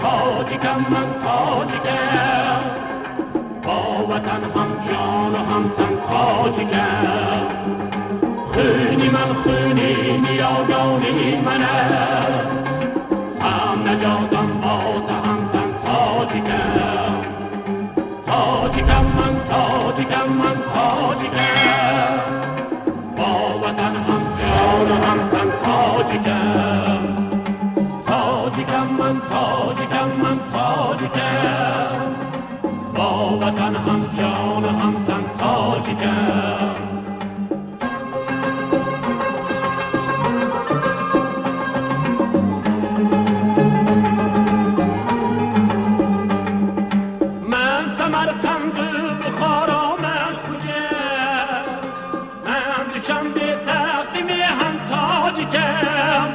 تاجیکم من تاجیکم با وطن هم جان و هم تن تاجیکم خونی من خونی نیادانی من است هم نجاتم با هم تن تاجیکم تاجیکم من تاجیکم من تاجیکم با وطن هم جان و هم تن تاجیکم تاجیکم من تاجیکم من تاجیکم با وطن هم جان و هم تن تاجیکم من سمرقند و بخارا من خوجم من دوشنبه تخت میهن تاجیکم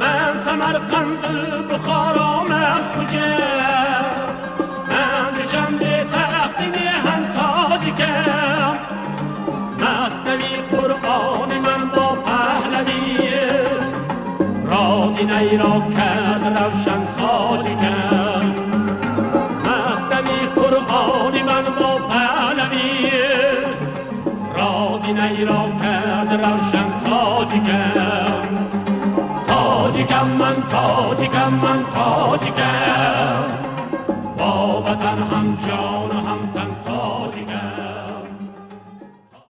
من سمرقند و بخارا من خوجم من دوشنبه تخت میهن تاجیکم مثنوی قرآن من با پهلوی رازی نیرا کرد روشن تاجیکم مثنوی قرآن من با پهلوی رازی نیرا کرد روشن تاجیکم تاجیکم من تاجیکم من تاجیکم با وطن هم جان و هم